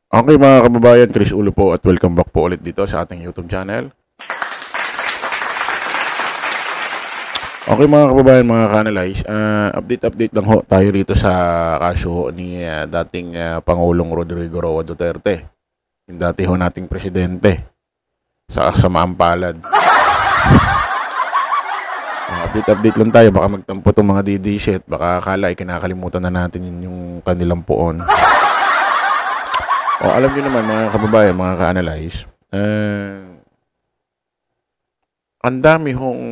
Okay mga kababayan, Chris Ulo po at welcome back po ulit dito sa ating YouTube channel. Okay mga kababayan, mga ka-analyze, update lang ho tayo rito sa kaso ni dating Pangulong Rodrigo Roa Duterte. Yung dati ho nating presidente sa samaang palad. Update lang tayo, baka magtampo itong mga DD shit, baka akala ay kinakalimutan na natin yung kanilang puon. O alam nyo naman mga kababayan, mga ka-analyze, ang dami hong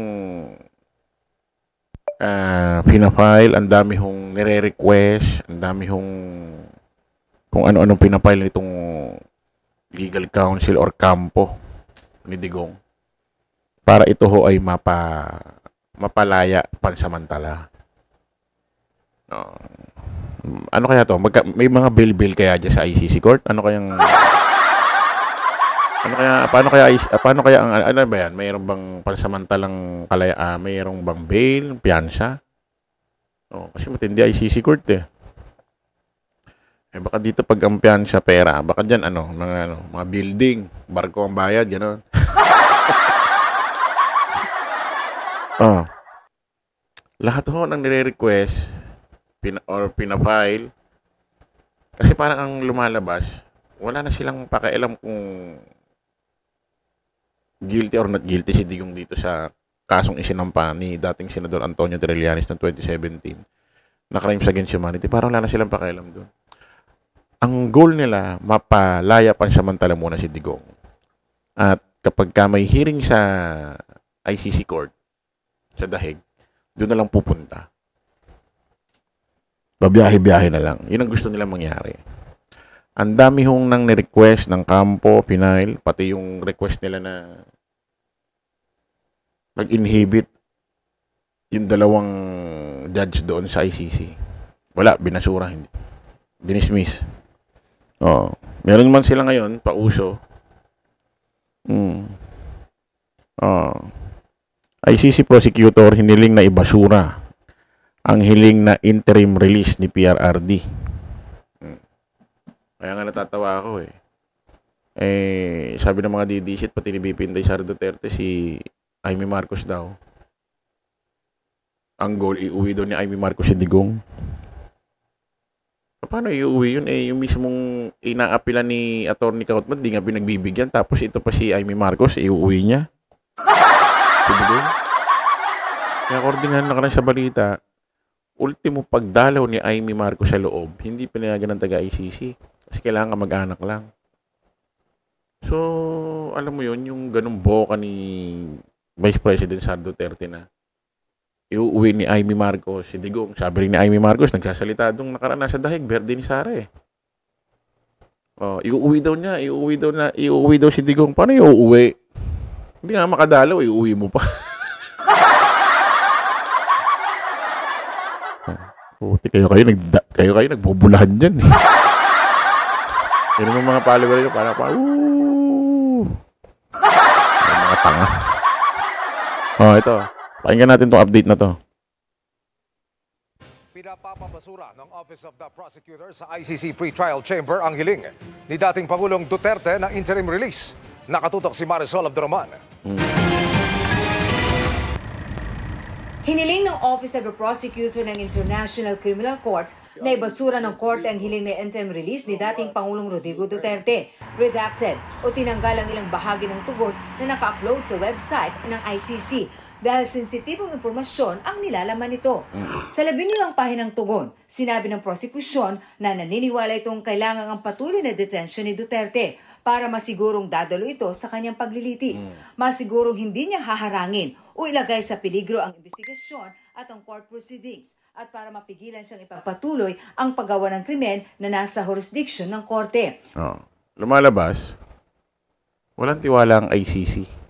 pinafile, ang dami hong nire-request, ang dami hong kung ano-anong pinafile nitong legal counsel or kampo ni Digong para ito ho ay mapalaya pansamantala. Ano kaya to? May mga bill kaya dyan sa ICC court? Paano kaya ang ano ba yan? Mayroong bang pansamantalang mayroong bang bail, piyansa? Kasi matindi ICC court eh. Baka dito pag ang piyansa pera, baka diyan mga building, barko ang bayad, gano'n. Lahat ho ng nire-request pinafile kasi parang ang lumalabas, wala na silang pakialam kung guilty or not guilty si Digong dito sa kasong isinampa ni dating Senador Antonio Trillanes noong 2017 na crimes against humanity. Parang wala na silang pakialam doon. Ang goal nila, mapalaya pansamantala muna si Digong. At kapag may hearing sa ICC court, sa dahig, doon na lang pupunta. Babiyahe-biyahe na lang. Yun ang gusto nila mangyari. Ang dami hong nang ni-request ng kampo, pinail, pati yung request nila na mag-inhibit yung dalawang judge doon sa ICC. Wala, binasura, hindi. Dinismiss. Meron man sila ngayon, pauso. ICC prosecutor hiniling na ibasura ang hiling na interim release ni PRRD. Kaya nga natatawa ako eh. Sabi ng mga DD-shit, pati ni BP Inday Sara Duterte, si Amy Marcos daw. Ang goal, iuwi daw ni Amy Marcos si Digong. Paano iuwi yun? Yung mismong inaapila ni Atty. Kautman, di nga pinagbibigyan. Tapos ito pa si Amy Marcos, iuwi niya. Si Digong. Kaya according na sa balita, ultimo pagdalaw ni Amy Marcos sa loob, hindi pinayagan ng taga-ICC. Kasi kailangan mag-anak lang. So, alam mo yun, yung ganung boka ni Vice President Sara Duterte na iuwi ni Amy Marcos si Digong. Sabi rin ni Amy Marcos, nagsasalita doon nakaraan sa dahig, berde ni Sara eh. Iuwi daw si Digong. Paano iuwi? Hindi nga makadalaw, iuwi mo pa. Puti, kayo nagbubulahan dyan eh. Yun yung mga follower nyo, parang mga tanga. Ito. Pakinggan natin tong update na to. Pinapapabasura ng Office of the Prosecutor sa ICC Pre-Trial Chamber ang hiling ni dating Pangulong Duterte na interim release. Nakatutok si Marisol Abdurrahman. Hiniling ng Office of the Prosecutor ng International Criminal Court na ibasura ng korte ang hiling na interim release ni dating Pangulong Rodrigo Duterte. Redacted o tinanggal ang ilang bahagi ng tugon na naka-upload sa website ng ICC dahil sensitibong impormasyon ang nilalaman nito. Sa 12 pahinang tugon, sinabi ng prosekusyon na naniniwala itong kailangan ang patuloy na detention ni Duterte para masigurong dadalo ito sa kanyang paglilitis. Masigurong hindi niya haharangin o ilagay sa peligro ang investigasyon at ang court proceedings at para mapigilan siyang ipagpatuloy ang paggawa ng krimen na nasa jurisdiction ng korte. Lumalabas, walang tiwala ang ICC.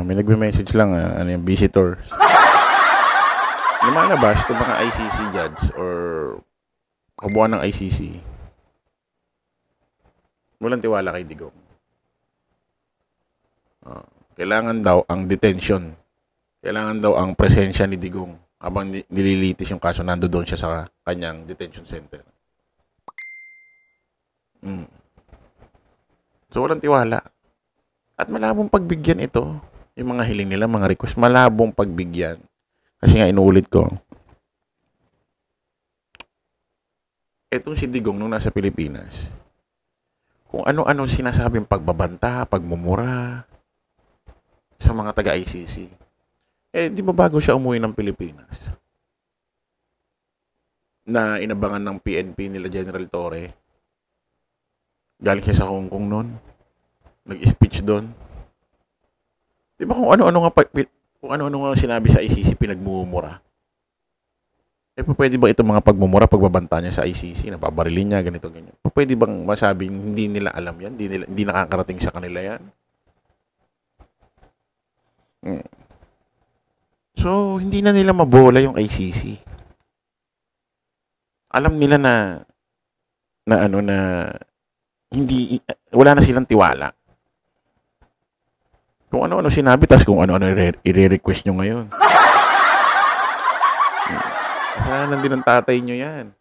May nagme-message lang, yung visitors. Lumalabas itong mga ICC judge or kabuuan ng ICC. Walang tiwala kay Digong. Kailangan daw ang detention. Kailangan daw ang presensya ni Digong habang nililitis yung kaso, nando doon siya sa kanyang detention center. So, walang tiwala. At malabong pagbigyan ito. Yung mga hiling nila, mga request, malabong pagbigyan. Kasi nga, inuulit ko. Etong si Digong nung nasa Pilipinas, kung ano-ano sinasabing pagbabanta, pagmumura sa mga taga-ICC. Di ba bago siya umuwi ng Pilipinas? Na inabangan ng PNP nila General Torre. Galing siya sa Hong Kong noon. Nag-speech doon. Di ba kung ano-ano nga sinabi sa ICC pinagmumura? Pwede ba itong mga pagmumura, pagbabanta niya sa ICC, napabarilin niya, ganito, ganyan? Pwede bang masabing hindi nila alam yan? Hindi nakakarating sa kanila yan? So, hindi na nila mabola yung ICC. Alam nila na wala na silang tiwala. Kung ano-ano sinabi, tas kung ano-ano i-request nyo ngayon. Kasalanan din ng tatay nyo yan.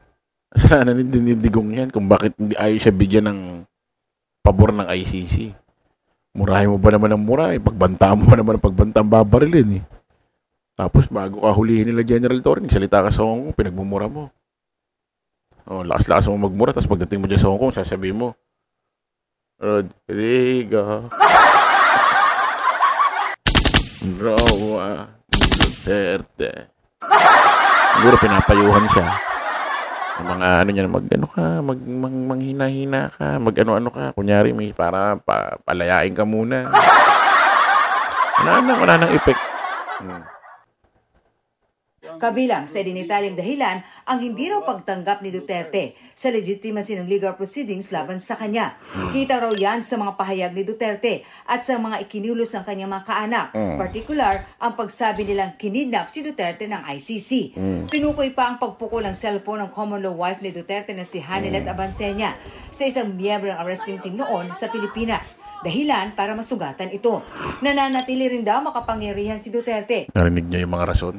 Kasalanan din ng Digong yan kung bakit hindi ayaw siya bigyan ng pabor ng ICC. Murahin mo ba naman ang mura? Pagbanta mo ba naman ang pagbanta ang babarilin? Tapos bago ka hulihin nila General Torre, salita ka sa Hong Kong, pinagmumura mo. Lakas-lakas mo magmura, tapos pagdating mo dyan sa Hong Kong, sasabihin mo, Rodrigo Roa Duterte. Siguro pinapayuhan siya. Yung mga niya, manghina-hina ka, mag-ano-ano ka. Kunyari, may para palayain ka muna. Wala nang effect. Kabilang sa dinitalyang dahilan ang hindi raw pagtanggap ni Duterte sa legitimacy ng legal proceedings laban sa kanya. Kita raw yan sa mga pahayag ni Duterte at sa mga ikinulos ng kanyang mga kaanak. Partikular, ang pagsabi nilang kinidnap si Duterte ng ICC. Tinukoy pa ang pagpukol ng cellphone ng common law wife ni Duterte na si Hanilet Abansenia sa isang miyembro ng arresting team noon sa Pilipinas. Dahilan para masugatan ito. Nananatili rin daw makapangyarihan si Duterte. Narinig niya yung mga rason?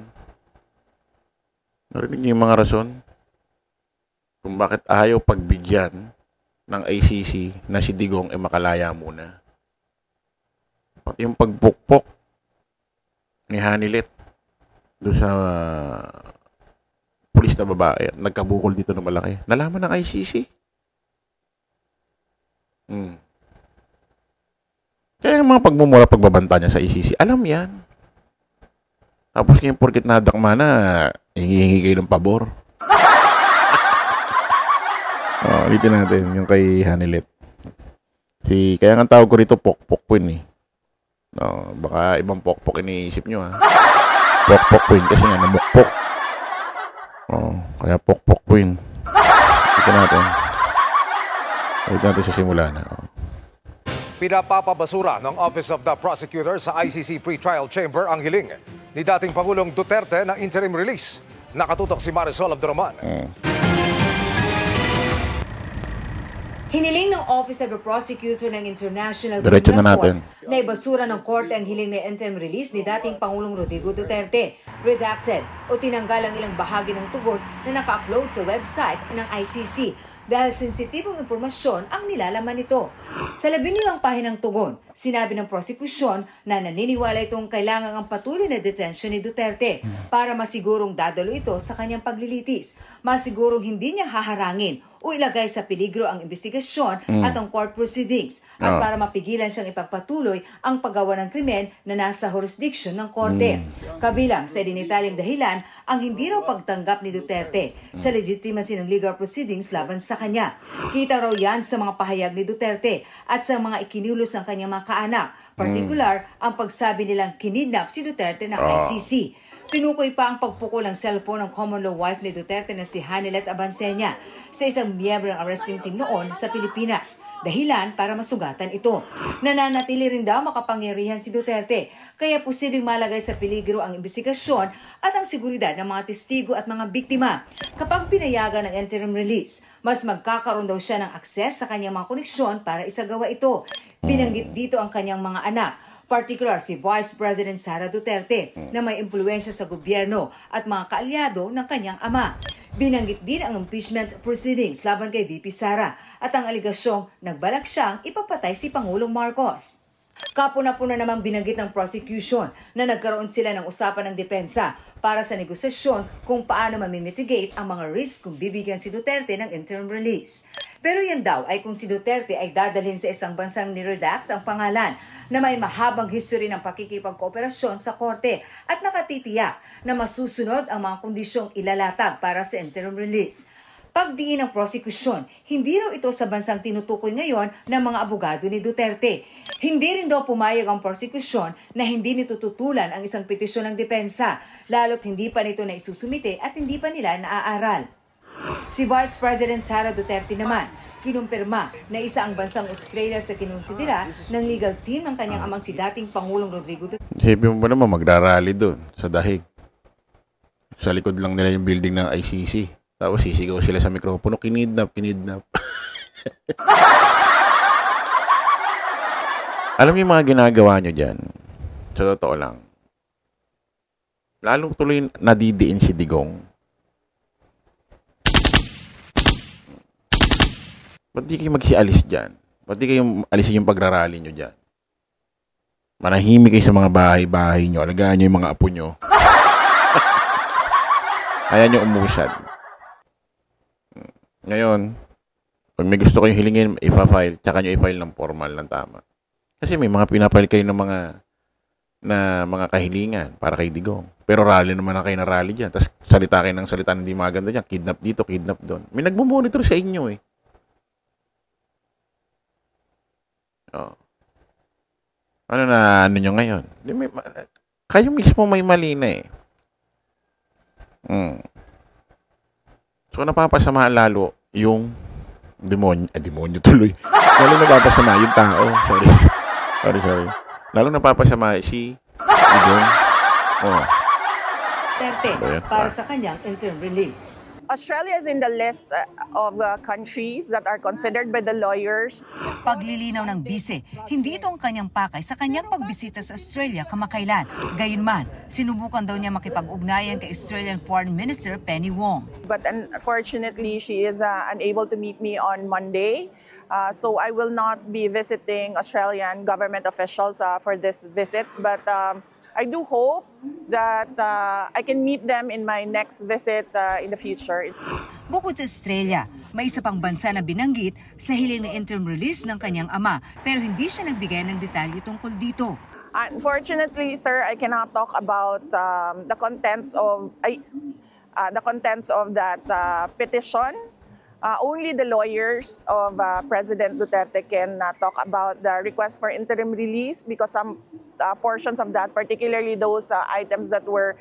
Narinig niyo yung mga rason kung bakit ayaw pagbigyan ng ICC na si Digong makalaya muna. Pati yung pagpukpok ni Hanilet doon sa pulis na babae at nagkabukol dito na malaki. Nalaman ng ICC. Kaya yung mga pagmumura, pagbabanta niya sa ICC, alam yan. Tapos ngayon porkit nadakma na, hingi kayo ng pabor. Ulitin natin yung kay Hanilet. Kaya nga tawag ko rito Pokpok Queen eh. Baka ibang Pokpok iniisip nyo ha. Pokpok Queen kasi nga namukpok. Kaya Pokpok Queen. Ulitin natin sa simula na. Pinapapabasura ng Office of the Prosecutor sa ICC Pre-Trial Chamber ang hiling ni dating Pangulong Duterte na interim release. Nakatutok si Marisol Abdurrahman. Hiniling ng Office of the Prosecutor ng International Diretso Criminal na natin. Court na ibasura ng korte ang hiling na interim release ni dating Pangulong Rodrigo Duterte. Redacted o tinanggal ang ilang bahagi ng tugon na naka-upload sa website ng ICC dahil sensitibong impormasyon ang nilalaman nito. Sa 12 pahinang tugon, sinabi ng prosekusyon na naniniwala itong kailangan ang patuloy na detention ni Duterte para masigurong dadalo ito sa kanyang paglilitis. Masigurong hindi niya haharangin o ilagay sa peligro ang investigasyon at ang court proceedings at para mapigilan siyang ipagpatuloy ang paggawa ng krimen na nasa jurisdiction ng korte. Kabilang sa dinitalyang dahilan ang hindi raw pagtanggap ni Duterte sa legitimacy ng legal proceedings laban sa kanya. Kita raw yan sa mga pahayag ni Duterte at sa mga ikinulos ng kanyang mga kaanak. Partikular, ang pagsabi nilang kinidnap si Duterte ng ICC. Tinukoy pa ang pagpukol ng cellphone ng common law wife ni Duterte na si Hanilet Abansenia sa isang miyembro ng arresting team noon sa Pilipinas. Dahilan para masugatan ito. Nananatili rin daw makapangyarihan si Duterte, kaya posibleng malagay sa peligro ang investigasyon at ang seguridad ng mga testigo at mga biktima. Kapag pinayagan ng interim release, mas magkakaroon daw siya ng akses sa kanyang mga koneksyon para isagawa ito. Binanggit dito ang kanyang mga anak. Particular si Vice President Sara Duterte na may impluensya sa gobyerno at mga kaalyado ng kanyang ama. Binanggit din ang impeachment proceedings laban kay VP Sara at ang aligasyong nagbalak siyang ipapatay si Pangulong Marcos. Kapuna-puna namang binanggit ng prosecution na nagkaroon sila ng usapan ng depensa para sa negosasyon kung paano mamimitigate ang mga risk kung bibigyan si Duterte ng interim release. Pero yan daw ay kung si Duterte ay dadalhin sa isang bansang niredact ang pangalan na may mahabang history ng pakikipagkooperasyon sa korte at nakatitiyak na masusunod ang mga kondisyong ilalatag para sa interim release. Pagdiin ng prosecution, hindi raw ito sa bansang tinutukoy ngayon ng mga abogado ni Duterte. Hindi rin daw pumayag ang prosecution na hindi nito tutulan ang isang petisyon ng depensa, lalo't hindi pa nito na isusumite at hindi pa nila naaaral. Si Vice President Sara Duterte naman, kinumpirma na isa ang bansang Australia sa kinonsidera ng legal team ng kanyang amang si dating Pangulong Rodrigo Duterte. Sabi mo ba naman magrarally doon sa dahig? Sa likod lang nila yung building ng ICC. Tapos sisigaw sila sa mikropono, kinidnap. Alam niyo yung mga ginagawa nyo dyan, sa totoo lang, lalong tuloy nadidiin si Digong. Ba't di kayo magsialis dyan? Ba't di kayo alisin yung pagrarally nyo dyan? Manahimik kayo sa mga bahay-bahay nyo, alagaan nyo yung mga apo nyo. Kaya nyo umusad. Ngayon, pag may gusto kayong hilingin, ipa-file, tsaka nyo i-file ng formal ng tama. Kasi may mga pinapile kayo ng mga kahilingan para kay Digong. Pero rally naman na kayo na rally dyan. Tapos salita kayo ng salita na hindi maganda dyan. Kidnap dito, kidnap doon. May nagmumonitor sa inyo eh. Oh. Ano nyo ngayon? Kayo mismo may mali na eh. So, napapasama lalo yung demonyo tuloy. Lalo napapasama yung tao. Sorry. Lalo napapasama si Digong. Duterte para sa kanyang interim release. Australia is in the list of countries that are considered by the lawyers. Paglilinaw ng bise, hindi ito ang kanyang pakay sa kanyang pagbisita sa Australia kamakailan. Gayunman, sinubukan daw niya makipag-ugnayan kay Australian Foreign Minister Penny Wong. But unfortunately, she is unable to meet me on Monday. So I will not be visiting Australian government officials for this visit. But I do hope that I can meet them in my next visit in the future. Bukod sa Australia, may isa pang bansa na binanggit sa hiling na interim release ng kanyang ama pero hindi siya nagbigay ng detalye tungkol dito. Unfortunately, sir, I cannot talk about the contents of that petition. Only the lawyers of President Duterte can talk about the request for interim release because some portions of that, particularly those items that were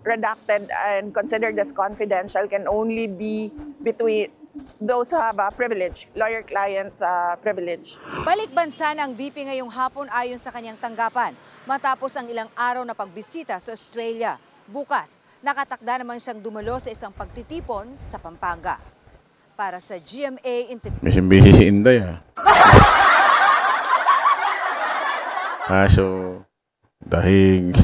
redacted and considered as confidential, can only be between those who have a privilege, lawyer-client privilege. Balik bansa ng VP ngayong hapon ayon sa kanyang tanggapan matapos ang ilang araw na pagbisita sa Australia. Bukas, nakatakda naman siyang dumalo sa isang pagtitipon sa Pampanga. Para sa GMA Integrated. Busy si Inday Kaso, dahil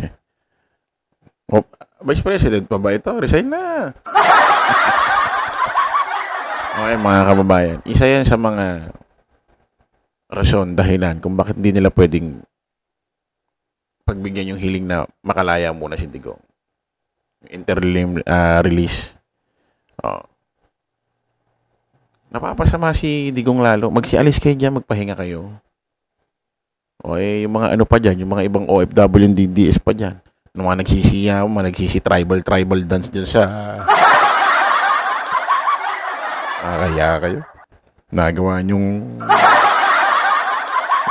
Vice President pa ba ito? Resign na. Okay mga kababayan, isa yan sa mga rason, dahilan kung bakit hindi nila pwedeng pagbigyan yung hiling na makalaya muna si Digong. Interim release. Napapasama si Digong lalo. Magsialis kayo dyan, magpahinga kayo. Yung mga ano pa dyan, yung mga ibang OFW and DDS pa dyan. Yung mga nagsisiyaw, mga nagsisi-tribal dance dyan sa... Kaya kayo. Nagawa nyong...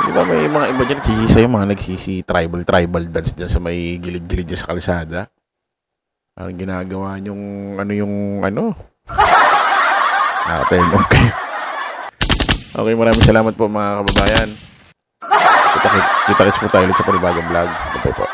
Di ba may mga iba dyan nagsisisayaw, mga nagsisi-tribal dance dyan sa may gilid-gilid dyan sa kalsada. Ang ginagawa nyong turn off kayo. Okay, maraming salamat po mga kababayan. Kita-kits po tayo ulit sa panibagong vlog. Bye po.